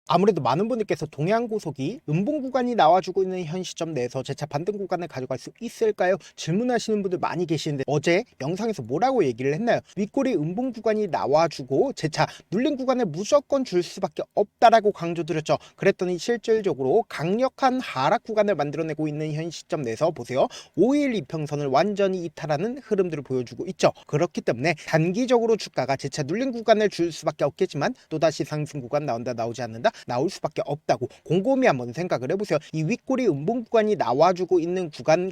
아무래도 많은 분들께서 동해안고속이 음봉 구간이 나와주고 있는 현 시점 내에서 재차 반등 구간을 가져갈 수 있을까요? 질문하시는 분들 많이 계시는데 어제 영상에서 뭐라고 얘기를 했나요? 윗꼬리 음봉 구간이 나와주고 재차 눌린 구간을 무조건 줄 수밖에 없다라고 강조드렸죠. 그랬더니 실질적으로 강력한 하락 구간을 만들어내고 있는 현 시점 내에서 보세요. 5일 이평선을 완전히 이탈하는 흐름들을 보여주고 있죠. 그렇기 때문에 단기적으로 주가가 재차 눌린 구간을 줄 수밖에 없겠지만 또다시 상승 구간 나온다 나오지 않는다 나올 수밖에 없다고 곰곰이 한번 생각을 해보세요. 이 윗꼬리 음봉 구간이 나와주고 있는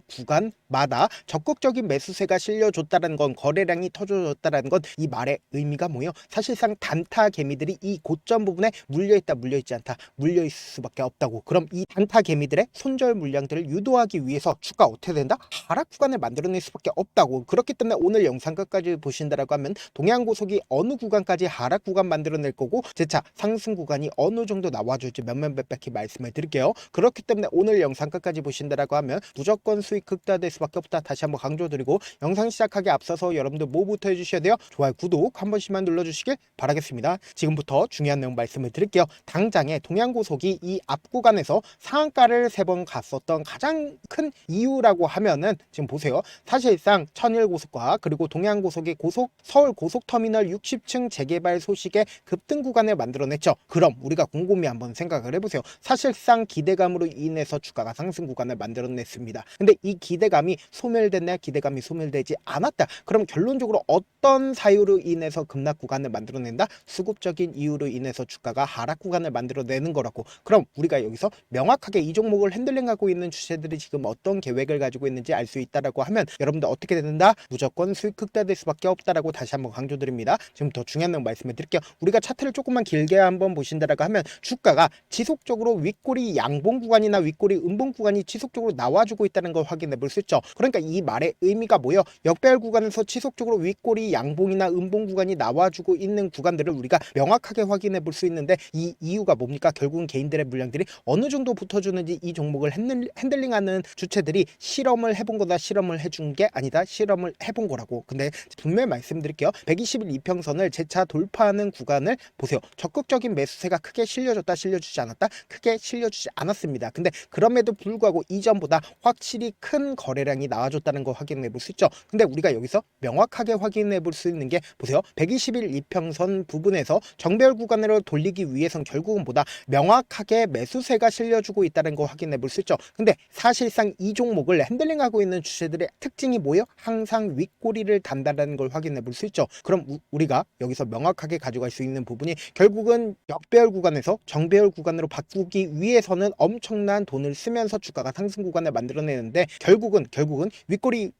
구간마다 적극적인 매수세가 실려줬다는 건, 거래량이 터져줬다는 건 이 말의 의미가 뭐예요? 사실상 단타 개미들이 이 고점 부분에 물려있다 물려있지 않다 물려있을 수밖에 없다고. 그럼 이 단타 개미들의 손절 물량들을 유도하기 위해서 주가 어떻게 된다? 하락 구간을 만들어낼 수밖에 없다고. 그렇기 때문에 오늘 영상 끝까지 보신다라고 하면 동해안고속이 어느 구간까지 하락 구간 만들어낼 거고 재차 상승 구간이 어느 정도 나와줄지 몇몇몇백히 말씀을 드릴게요. 그렇기 때문에 오늘 영상 끝까지 보신다라고 하면 무조건 수익 극대화될 수밖에 없다. 다시 한번 강조드리고 영상 시작하기 앞서서 여러분들 뭐부터 해주셔야 돼요? 좋아요, 구독 한 번씩만 눌러주시길 바라겠습니다. 지금부터 중요한 내용 말씀을 드릴게요. 당장에 동해안고속이 이 앞 구간에서 상한가를 3번 갔었던 가장 큰 이유라고 하면은 지금 보세요. 사실상 천일고속과 그리고 동해안고속의 서울 고속터미널 60층 재개발 소식에 급등 구간을 만들어냈죠. 그럼 우리가 곰곰이 한번 생각을 해보세요. 사실상 기대감으로 인해서 주가가 상승 구간을 만들어냈습니다. 근데 이 기대감이 소멸됐냐? 기대감이 소멸되지 않았다. 그럼 결론적으로 어떤 사유로 인해서 급락 구간을 만들어낸다? 수급적인 이유로 인해서 주가가 하락 구간을 만들어내는 거라고. 그럼 우리가 여기서 명확하게 이 종목을 핸들링하고 있는 주체들이 지금 어떤 계획을 가지고 있는지 알 수 있다라고 하면 여러분들 어떻게 된다? 무조건 수익 극대화될 수밖에 없다라고 다시 한번 강조드립니다. 지금 더 중요한 내용 말씀을 드릴게요. 우리가 차트를 조금만 길게 한번 보신다라고 하면 주가가 지속적으로 윗꼬리 양봉 구간이나 윗꼬리 음봉 구간이 지속적으로 나와주고 있다는 걸 확인해 볼 수 있죠. 그러니까 이 말의 의미가 뭐예요? 역배열 구간에서 지속적으로 윗꼬리 양봉이나 음봉 구간이 나와주고 있는 구간들을 우리가 명확하게 확인해 볼 수 있는데 이 이유가 뭡니까? 결국은 개인들의 물량들이 어느 정도 붙어주는지 이 종목을 핸들링하는 주체들이 실험을 해본 거다, 실험을 해준 게 아니다, 실험을 해본 거라고. 근데 분명히 말씀드릴게요. 120일 이평선을 재차 돌파하는 구간을 보세요. 적극적인 매수세가 크게 실려줬다, 실려주지 않았다? 크게 실려주지 않았습니다. 근데 그럼에도 불구하고 이전보다 확실히 큰 거래량이 나와줬다는 거 확인해 볼 수 있죠. 근데 우리가 여기서 명확하게 확인해 볼 수 있는 게 보세요. 120일 이평선 부분에서 정배열 구간으로 돌리기 위해선 결국은 보다 명확하게 매수세가 실려주고 있다는 거 확인해 볼 수 있죠. 근데 사실상 이 종목을 핸들링하고 있는 주체들의 특징이 뭐예요? 항상 윗꼬리를 단다라는 걸 확인해 볼 수 있죠. 그럼 우리가 여기서 명확하게 가져갈 수 있는 부분이 결국은 역배열 구간에서 정배열 구간으로 바꾸기 위해서는 엄청난 돈을 쓰면서 주가가 상승 구간을 만들어내는데 결국은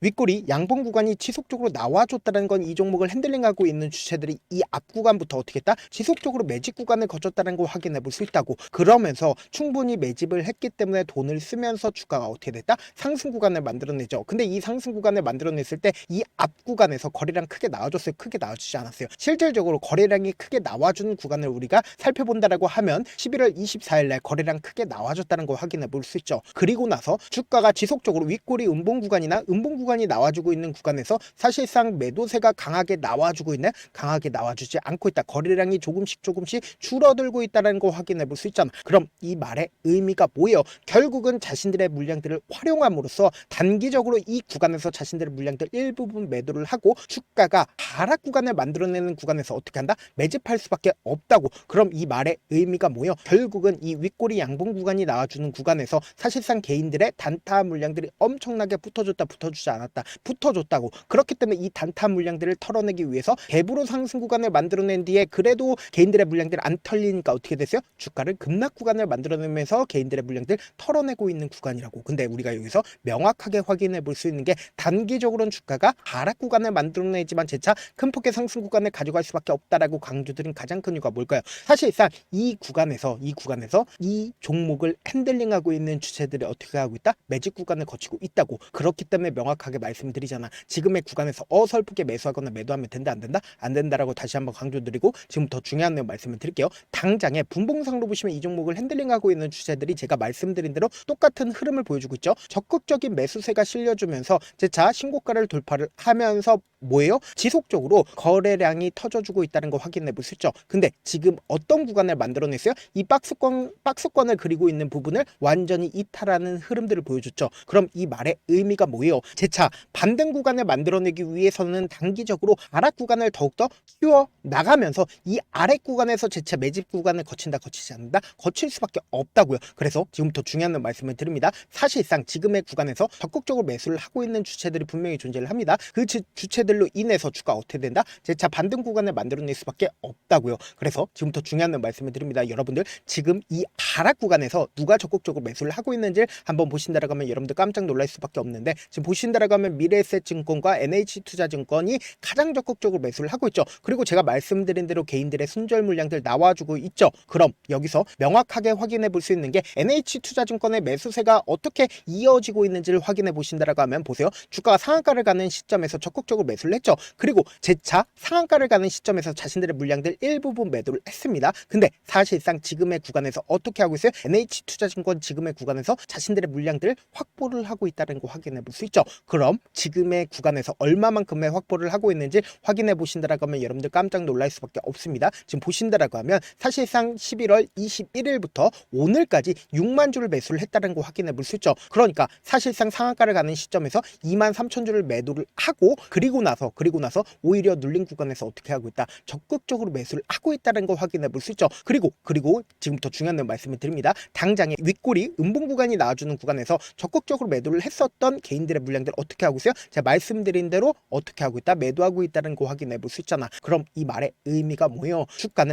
윗꼬리 양봉 구간이 지속적으로 나와줬다는 건 이 종목을 핸들링하고 있는 주체들이 이 앞 구간부터 어떻게 했다? 지속적으로 매집 구간을 거쳤다는 걸 확인해 볼 수 있다고. 그러면서 충분히 매집을 했기 때문에 돈을 쓰면서 주가가 어떻게 됐다? 상승 구간을 만들어내죠. 근데 이 상승 구간을 만들어냈을 때 이 앞 구간에서 거래량 크게 나와줬어요? 크게 나와주지 않았어요. 실질적으로 거래량이 크게 나와준 구간을 우리가 살펴본다라고 하면 11월 24일 날 거래량 크게 나와줬다는 걸 확인해 볼 수 있죠. 그리고 나서 주가가 지속적으로 윗꼬리 음봉 구간이나 음봉 구간이 나와주고 있는 구간에서 사실상 매도세가 강하게 나와주고 있네? 강하게 나와주지 않고 있다. 거래량이 조금씩 줄어들고 있다는 걸 확인해 볼 수 있잖아. 그럼 이 말의 의미가 뭐예요? 결국은 자신들의 물량들을 활용함으로써 단기적으로 이 구간에서 자신들의 물량들 일부분 매도를 하고 주가가 하락 구간을 만들어내는 구간에서 어떻게 한다? 매집할 수밖에 없다고. 그럼 이 말의 의미가 뭐예요? 결국은 이 윗꼬리 양봉 구간이 나와주는 구간에서 사실상 개인들의 단타 물량들이 엄청나게 붙어주지 않았다. 붙어줬다고. 그렇기 때문에 이 단타 물량들을 털어내기 위해서 배부로 상승 구간을 만들어낸 뒤에 그래도 개인들의 물량들 안 털리니까 어떻게 됐어요? 주가를 급락 구간을 만들어내면서 개인들의 물량들 털어내고 있는 구간이라고. 근데 우리가 여기서 명확하게 확인해 볼 수 있는 게 단기적으로는 주가가 하락 구간을 만들어내지만 재차 큰 폭의 상승 구간을 가져갈 수밖에 없다라고 강조드린 가장 큰 이유가 뭘까요? 사실상 이 구간에서 이 종목을 핸들링하고 있는 주체들이 어떻게 하고 있다? 매집 구간을 거치고 있다고. 그렇기 때문에 명확하게 말씀드리잖아. 지금의 구간에서 어설프게 매수하거나 매도하면 된다 안 된다? 안 된다라고 다시 한번 강조드리고 지금 더 중요한 내용 말씀을 드릴게요. 당장에 분봉상으로 보시면 이 종목을 핸들링하고 있는 주체들이 제가 말씀드린 대로 똑같은 흐름을 보여주고 있죠. 적극적인 매수세가 실려주면서 재차 신고가를 돌파를 하면서 뭐예요? 지속적으로 거래량이 터져주고 있다는 거 확인해 볼 수 있죠. 근데 지금 어떤 구간을 만들어냈어요. 이 박스권을 그리고 있는 부분을 완전히 이탈하는 흐름들을 보여줬죠. 그럼 이 말의 의미가 뭐예요? 재차 반등 구간을 만들어내기 위해서는 단기적으로 하락 구간을 더욱더 키워 나가면서 이 아래 구간에서 재차 매집 구간을 거친다, 거치지 않는다, 거칠 수밖에 없다고요. 그래서 지금부터 중요한 말씀을 드립니다. 사실상 지금의 구간에서 적극적으로 매수를 하고 있는 주체들이 분명히 존재를 합니다. 그 주체들로 인해서 주가가 어떻게 된다? 재차 반등 구간을 만들어낼 수밖에 없다고요. 그래서 지금부터 중요한 말씀을 드립니다. 여러분들 지금 이 하락 구간에서 누가 적극적으로 매수를 하고 있는지 한번 보신다라고 하면 여러분들 깜짝 놀랄 수밖에 없는데, 지금 보신다라고 하면 미래에셋증권과 NH투자증권이 가장 적극적으로 매수를 하고 있죠. 그리고 제가 말씀드린 대로 개인들의 순절 물량들 나와주고 있죠. 그럼 여기서 명확하게 확인해 볼 수 있는 게 NH투자증권의 매수세가 어떻게 이어지고 있는지를 확인해 보신다라고 하면 보세요. 주가가 상한가를 가는 시점에서 적극적으로 매수를 했죠. 그리고 재차 상한가를 가는 시점에서 자신들의 물량들 일부분 매도를 했습니다. 근데 사실상 지금의 구간에서 어떻게 하고 있어요? NH투자증권 지금의 구간에서 자신들의 물량들을 확보를 하고 있다는 거 확인해 볼 수 있죠. 그럼 지금의 구간에서 얼마만큼의 확보를 하고 있는지 확인해 보신다라고 하면 여러분들 깜짝 놀랄 수밖에 없습니다. 지금 보신다라고 하면 사실상 11월 21일부터 오늘까지 6만 주를 매수를 했다는 거 확인해 볼 수 있죠. 그러니까 사실상 상한가를 가는 시점에서 2만 3천 주를 매도를 하고 그리고 나서 오히려 눌린 구간에서 어떻게 하고 있다? 적극적으로 매수를 하고 있다는 거 확인해 볼 수 있죠. 그리고 지금부터 중요한 말씀을 드립니다. 당장에 윗골이 음봉 구간이 나와주는 구간에서 적극적으로 매도를 했었던 개인들의 물량들 어떻게 하고 있어요? 제가 말씀드린 대로 어떻게 하고 있다? 매도하고 있다는 거 확인해 볼 수 있잖아. 그럼 이 말의 의미가 뭐예요?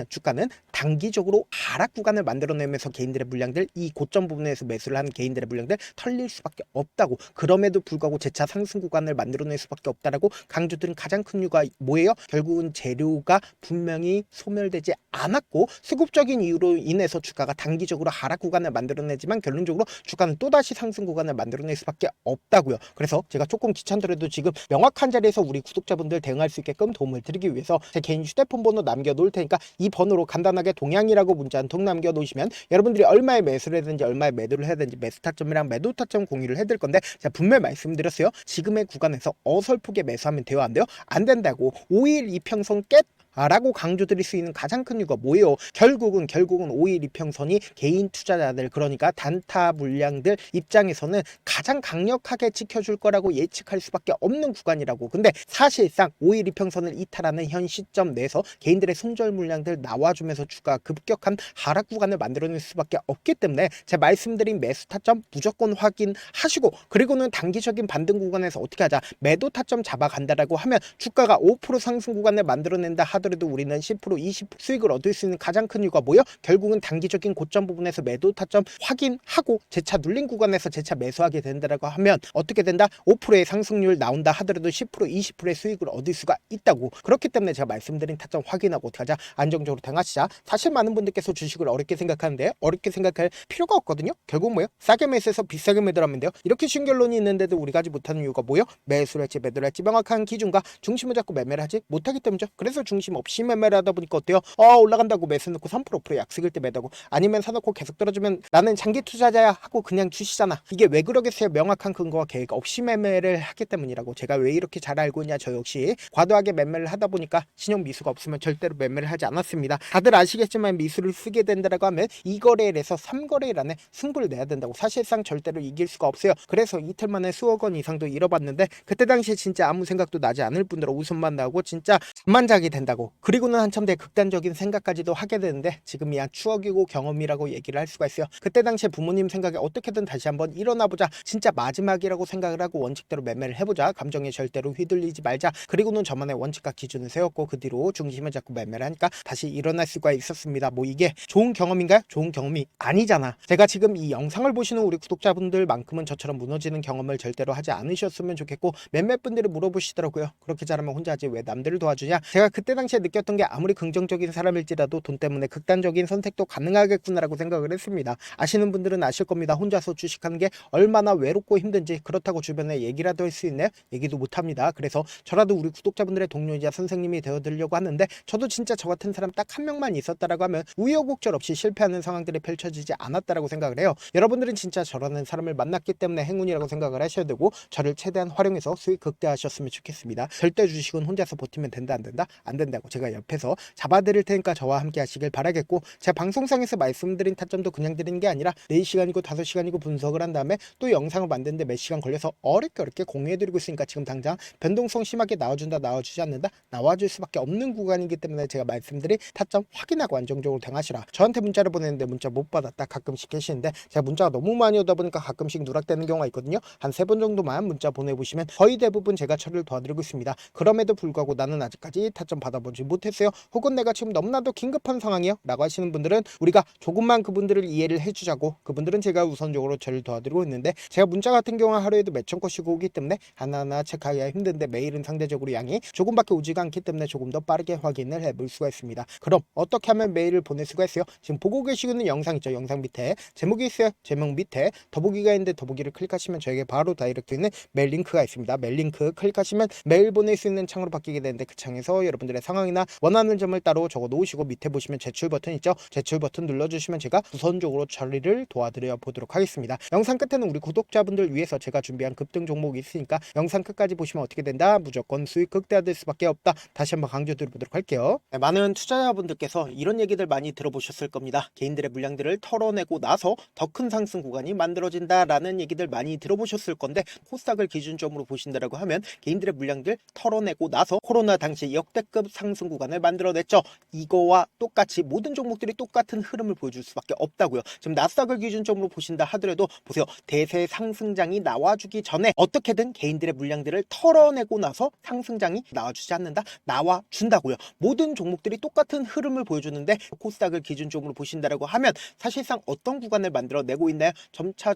주가는 단기적으로 하락 구간을 만들어내면서 개인들의 물량들, 이 고점 부분에서 매수를 하는 개인들의 물량들 털릴 수밖에 없다고, 그럼에도 불구하고 재차 상승 구간을 만들어낼 수밖에 없다라고 강조드린 가장 큰 이유가 뭐예요? 결국은 재료가 분명히 소멸되지 않았고 수급적인 이유로 인해서 주가가 단기적으로 하락 구간을 만들어내지만 결론적으로 주가는 또다시 상승 구간을 만들어낼 수밖에 없다고요. 그래서 제가 조금 귀찮더라도 지금 명확한 자리에서 우리 구독자분들 대응할 수 있게끔 도움을 드리기 위해서 제 개인 휴대폰 번호 남겨놓을 테니까 이 번호로 간단하게 동양이라고 문자 한 통 남겨놓으시면 여러분들이 얼마에 매수를 해야되는지 얼마에 매도를 해야 되는지 매수 타점이랑 매도 타점 공유를 해드릴 건데, 제가 분명히 말씀드렸어요. 지금의 구간에서 어설프게 매수하면 돼요, 안 돼요? 안 된다고. 5일 이평선 깼 라고 강조드릴 수 있는 가장 큰 이유가 뭐예요? 결국은 5일 이평선이 개인 투자자들, 그러니까 단타 물량들 입장에서는 가장 강력하게 지켜줄 거라고 예측할 수밖에 없는 구간이라고. 근데 사실상 5일 이평선을 이탈하는 현 시점 내에서 개인들의 손절 물량들 나와주면서 주가 급격한 하락 구간을 만들어낼 수밖에 없기 때문에 제가 말씀드린 매수 타점 무조건 확인하시고, 그리고는 단기적인 반등 구간에서 어떻게 하자? 매도 타점 잡아간다라고 하면 주가가 5% 상승 구간을 만들어낸다 하더라도 우리는 10% 20% 수익을 얻을 수 있는 가장 큰 이유가 뭐예요? 결국은 단기적인 고점 부분에서 매도 타점 확인하고 재차 눌린 구간에서 재차 매수하게 된다라고 하면 어떻게 된다? 5%의 상승률 나온다 하더라도 10% 20%의 수익을 얻을 수가 있다고. 그렇기 때문에 제가 말씀드린 타점 확인하고 어떻게 하자? 안정적으로 대응하시자. 사실 많은 분들께서 주식을 어렵게 생각하는데 어렵게 생각할 필요가 없거든요. 결국 뭐예요? 싸게 매수해서 비싸게 매도하면 돼요. 이렇게 쉬운 결론이 있는데도 우리가 하지 못하는 이유가 뭐예요? 매수를 할지 매도를 할지 명확한 기준과 중심을 잡고 매매를 하지 못하기 때문이죠. 그래서 중심 없이 매매를 하다 보니까 어때요? 올라간다고 매수 넣고 3% 약속일 때 매도하고, 아니면 사놓고 계속 떨어지면 나는 장기 투자자야 하고 그냥 주시잖아. 이게 왜 그러겠어요? 명확한 근거와 계획 없이 매매를 하기 때문이라고. 제가 왜 이렇게 잘 알고 있냐? 저 역시 과도하게 매매를 하다 보니까 신용 미수가 없으면 절대로 매매를 하지 않았습니다. 다들 아시겠지만 미수를 쓰게 된다라고 하면 2거래일에서 3거래일 안에 승부를 내야 된다고. 사실상 절대로 이길 수가 없어요. 그래서 이틀 만에 수억 원 이상도 잃어봤는데 그때 당시에 진짜 아무 생각도 나지 않을 뿐더러 웃음만 나고 진짜 잠만 자게 된다고. 그리고는 한참 대 극단적인 생각까지도 하게 되는데 지금이야 추억이고 경험이라고 얘기를 할 수가 있어요. 그때 당시에 부모님 생각에 어떻게든 다시 한번 일어나보자, 진짜 마지막이라고 생각을 하고 원칙대로 매매를 해보자, 감정에 절대로 휘둘리지 말자, 그리고는 저만의 원칙과 기준을 세웠고 그 뒤로 중심을 잡고 매매를 하니까 다시 일어날 수가 있었습니다. 뭐 이게 좋은 경험인가요? 좋은 경험이 아니잖아. 제가 지금 이 영상을 보시는 우리 구독자분들만큼은 저처럼 무너지는 경험을 절대로 하지 않으셨으면 좋겠고, 몇몇 분들이 물어보시더라고요. 그렇게 잘하면 혼자 하지 왜 남들을 도와주냐? 제가 그때 당시에 느꼈던 게 아무리 긍정적인 사람일지라도 돈 때문에 극단적인 선택도 가능하겠구나라고 생각을 했습니다. 아시는 분들은 아실 겁니다. 혼자서 주식하는 게 얼마나 외롭고 힘든지. 그렇다고 주변에 얘기라도 할 수 있나요? 얘기도 못합니다. 그래서 저라도 우리 구독자분들의 동료이자 선생님이 되어드리려고 하는데, 저도 진짜 저 같은 사람 딱 한 명만 있었다라고 하면 우여곡절 없이 실패하는 상황들이 펼쳐지지 않았다라고 생각을 해요. 여러분들은 진짜 저라는 사람을 만났기 때문에 행운이라고 생각을 하셔야 되고, 저를 최대한 활용해서 수익 극대화하셨으면 좋겠습니다. 절대 주식은 혼자서 버티면 된다 안 된다? 안 된다고. 하신다고 제가 옆에서 잡아드릴 테니까 저와 함께 하시길 바라겠고, 제가 방송상에서 말씀드린 타점도 그냥 드리는 게 아니라 4시간이고 5시간이고 분석을 한 다음에 또 영상을 만드는데 몇 시간 걸려서 어렵게 공유해드리고 있으니까 지금 당장 변동성 심하게 나와준다 나와주지 않는다 나와줄 수밖에 없는 구간이기 때문에 제가 말씀드린 타점 확인하고 안정적으로 대응하시라. 저한테 문자를 보냈는데 문자 못 받았다 가끔씩 계시는데, 제가 문자가 너무 많이 오다 보니까 가끔씩 누락되는 경우가 있거든요. 한 3번 정도만 문자 보내보시면 거의 대부분 제가 처리를 도와드리고 있습니다. 그럼에도 불구하고 나는 아직까지 타점 받아보지 못했어요, 혹은 내가 지금 너무나도 긴급한 상황이요 라고 하시는 분들은 우리가 조금만 그분들을 이해를 해주자고, 그분들은 제가 우선적으로 처리를 도와드리고 있는데, 제가 문자 같은 경우는 하루에도 몇천 건씩 오기 때문에 하나하나 체크하기가 힘든데 메일은 상대적으로 양이 조금밖에 오지가 않기 때문에 조금 더 빠르게 확인을 해볼 수가 있습니다. 그럼 어떻게 하면 메일을 보낼 수가 있어요? 지금 보고 계시고 있는 영상 있죠? 영상 밑에 제목이 있어요. 제목 밑에 더보기가 있는데 더보기를 클릭하시면 저에게 바로 다이렉트 있는 메일 링크가 있습니다. 메일 링크 클릭하시면 메일 보낼 수 있는 창으로 바뀌게 되는데, 그 창에서 여러분들의 상황이나 원하는 점을 따로 적어 놓으시고 밑에 보시면 제출 버튼 있죠? 제출 버튼 눌러주시면 제가 우선적으로 처리를 도와드려 보도록 하겠습니다. 영상 끝에는 우리 구독자분들 위해서 제가 준비한 급등 종목이 있으니까 영상 끝까지 보시면 어떻게 된다? 무조건 수익 극대화될 수밖에 없다. 다시 한번 강조드려보도록 할게요. 네, 많은 투자자분들께서 이런 얘기들 많이 들어보셨을 겁니다. 개인들의 물량들을 털어내고 나서 더 큰 상승 구간이 만들어진다라는 얘기들 많이 들어보셨을 건데, 코스닥을 기준점으로 보신다라고 하면 개인들의 물량들 털어내고 나서 코로나 당시 역대급 상승 구간을 만들어냈죠. 이거와 똑같이 모든 종목들이 똑같은 흐름을 보여줄 수밖에 없다고요. 지금 나스닥을 기준점으로 보신다 하더라도 보세요. 대세 상승장이 나와주기 전에 어떻게든 개인들의 물량들을 털어내고 나서 상승장이 나와주지 않는다? 나와준다고요. 모든 종목들이 똑같은 흐름을 보여주는데, 코스닥을 기준점으로 보신다라고 하면 사실상 어떤 구간을 만들어내고 있나요? 점차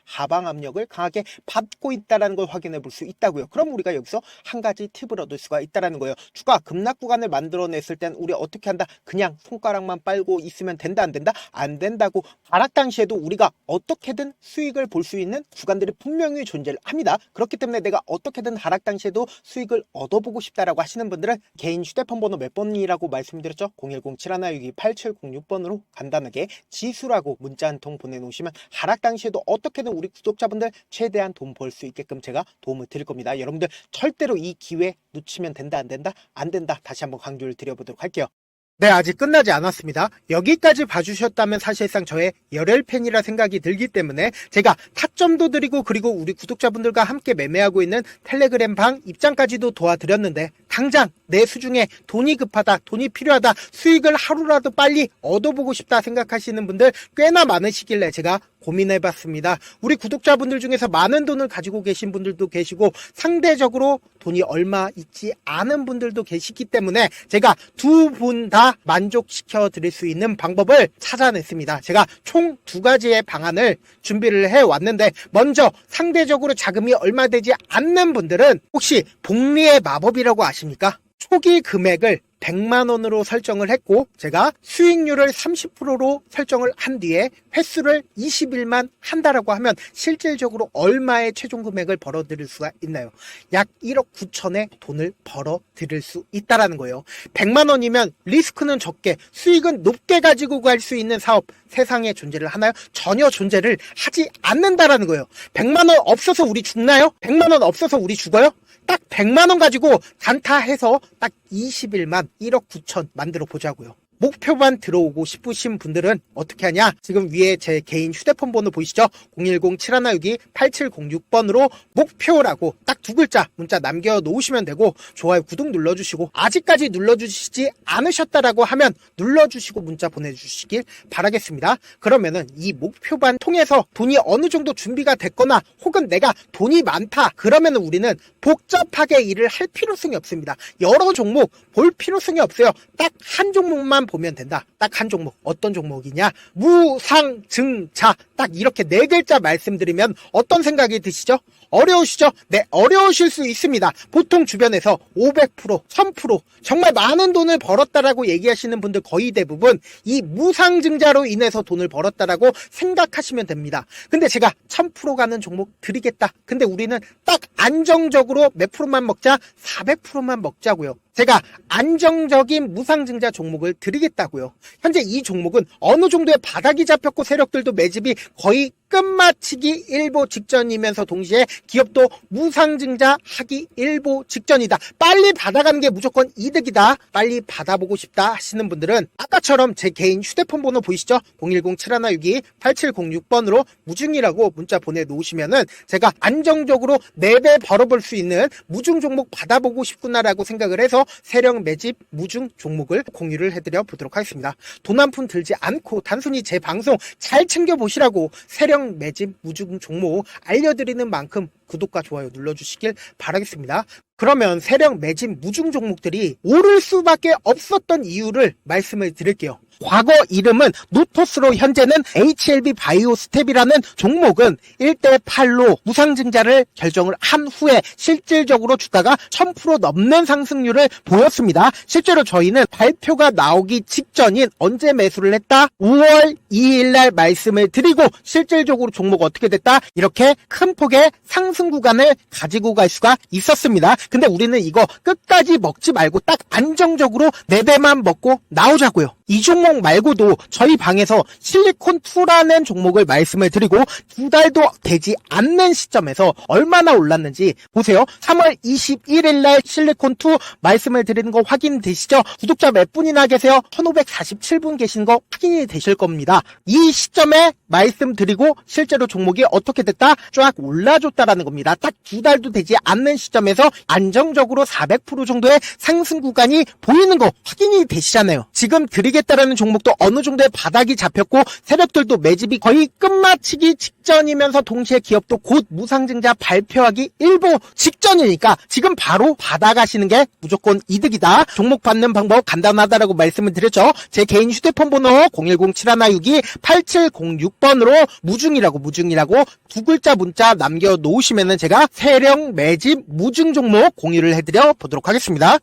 하방 압력을 강하게 받고 있다는 걸 확인해 볼 수 있다고요. 그럼 우리가 여기서 한 가지 팁을 얻을 수가 있다는 거예요. 주가 급락 구간을 만들어냈을 땐 우리 어떻게 한다? 그냥 손가락만 빨고 있으면 된다 안 된다? 안 된다고. 하락 당시에도 우리가 어떻게든 수익을 볼 수 있는 구간들이 분명히 존재를 합니다. 그렇기 때문에 내가 어떻게든 하락 당시에도 수익을 얻어보고 싶다라고 하시는 분들은 개인 휴대폰 번호 몇 번이라고 말씀드렸죠? 010-7162-8706번으로 간단하게 지수라고 문자 한 통 보내놓으시면 하락 당시에도 어떻게든 우리 구독자분들 최대한 돈 벌 수 있게끔 제가 도움을 드릴 겁니다. 여러분들 절대로 이 기회 놓치면 된다 안 된다? 안 된다. 다시 한번 강조를 드려보도록 할게요. 네, 아직 끝나지 않았습니다. 여기까지 봐주셨다면 사실상 저의 열혈 팬이라 생각이 들기 때문에 제가 타점도 드리고, 그리고 우리 구독자분들과 함께 매매하고 있는 텔레그램 방 입장까지도 도와드렸는데, 당장 내 수중에 돈이 급하다, 돈이 필요하다, 수익을 하루라도 빨리 얻어보고 싶다 생각하시는 분들 꽤나 많으시길래 제가 고민해봤습니다. 우리 구독자분들 중에서 많은 돈을 가지고 계신 분들도 계시고 상대적으로 돈이 얼마 있지 않은 분들도 계시기 때문에 제가 두 분 다 만족시켜 드릴 수 있는 방법을 찾아냈습니다. 제가 총 2가지의 방안을 준비를 해왔는데, 먼저 상대적으로 자금이 얼마 되지 않는 분들은 혹시 복리의 마법이라고 아십니까? 초기 금액을 100만원으로 설정을 했고, 제가 수익률을 30%로 설정을 한 뒤에 횟수를 20일만 한다라고 하면 실질적으로 얼마의 최종 금액을 벌어들일 수가 있나요? 약 1억 9천의 돈을 벌어들일 수 있다라는 거예요. 100만원이면 리스크는 적게 수익은 높게 가지고 갈 수 있는 사업, 세상에 존재를 하나요? 전혀 존재를 하지 않는다라는 거예요. 100만원 없어서 우리 죽나요? 100만원 없어서 우리 죽어요? 딱 100만원 가지고 단타해서 딱 20일만 1억 9천 만들어 보자고요. 목표만 들어오고 싶으신 분들은 어떻게 하냐? 지금 위에 제 개인 휴대폰 번호 보이시죠? 010-7162-8706번으로 목표라고 딱 2글자 문자 남겨놓으시면 되고, 좋아요, 구독 눌러주시고, 아직까지 눌러주시지 않으셨다라고 하면 눌러주시고 문자 보내주시길 바라겠습니다. 그러면은 이 목표반 통해서 돈이 어느 정도 준비가 됐거나, 혹은 내가 돈이 많다 그러면은 우리는 복잡하게 일을 할 필요성이 없습니다. 여러 종목 볼 필요성이 없어요. 딱 한 종목만 보면 된다. 딱 한 종목. 어떤 종목이냐? 무상증자. 딱 이렇게 4글자 말씀드리면 어떤 생각이 드시죠? 어려우시죠? 네, 어려우실 수 있습니다. 보통 주변에서 500%, 1000% 정말 많은 돈을 벌었다라고 얘기하시는 분들 거의 대부분 이 무상증자로 인해서 돈을 벌었다라고 생각하시면 됩니다. 근데 제가 1000% 가는 종목 드리겠다. 근데 우리는 딱 안정적으로 몇 프로만 먹자? 400%만 먹자고요. 제가 안정적인 무상증자 종목을 드리겠다고요. 현재 이 종목은 어느 정도의 바닥이 잡혔고 세력들도 매집이 거의 끝마치기 일보 직전이면서 동시에 기업도 무상증자 하기 일보 직전이다. 빨리 받아가는 게 무조건 이득이다. 빨리 받아보고 싶다 하시는 분들은 아까처럼 제 개인 휴대폰 번호 보이시죠? 010-7162-8706번으로 무중이라고 문자 보내놓으시면은 제가 안정적으로 4배 벌어볼 수 있는 무중 종목 받아보고 싶구나라고 생각을 해서 세력 매집 무중 종목을 공유를 해드려 보도록 하겠습니다. 돈 한 푼 들지 않고 단순히 제 방송 잘 챙겨보시라고 세력 매집 무중 종목 알려드리는 만큼 구독과 좋아요 눌러주시길 바라겠습니다. 그러면 세력 매집 무중 종목들이 오를 수밖에 없었던 이유를 말씀을 드릴게요. 과거 이름은 노토스로 현재는 HLB 바이오 스텝이라는 종목은 1대8로 무상증자를 결정을 한 후에 실질적으로 주가가 1000% 넘는 상승률을 보였습니다. 실제로 저희는 발표가 나오기 직전인 언제 매수를 했다? 5월 2일날 말씀을 드리고 실질적으로 종목 어떻게 됐다? 이렇게 큰 폭의 상승 구간을 가지고 갈 수가 있었습니다. 근데 우리는 이거 끝까지 먹지 말고 딱 안정적으로 4배만 먹고 나오자고요. 이 종목 말고도 저희 방에서 실리콘2라는 종목을 말씀을 드리고 2달도 되지 않는 시점에서 얼마나 올랐는지 보세요. 3월 21일 날 실리콘2 말씀을 드리는 거 확인되시죠? 구독자 몇 분이나 계세요? 1547분 계신 거 확인이 되실 겁니다. 이 시점에 말씀드리고 실제로 종목이 어떻게 됐다? 쫙 올라줬다라는 겁니다. 딱 2달도 되지 않는 시점에서 안정적으로 400% 정도의 상승 구간이 보이는 거 확인이 되시잖아요. 지금 드리겠다라는 종목도 어느 정도의 바닥이 잡혔고 세력들도 매집이 거의 끝마치기 직전이면서 동시에 기업도 곧 무상증자 발표하기 일보 직전이니까 지금 바로 받아가시는 게 무조건 이득이다. 종목 받는 방법 간단하다라고 말씀을 드렸죠. 제 개인 휴대폰 번호 010-7162-8706번으로 무중이라고 두 글자 문자 남겨놓으시면은 제가 세력 매집 무중 종목 공유를 해드려 보도록 하겠습니다.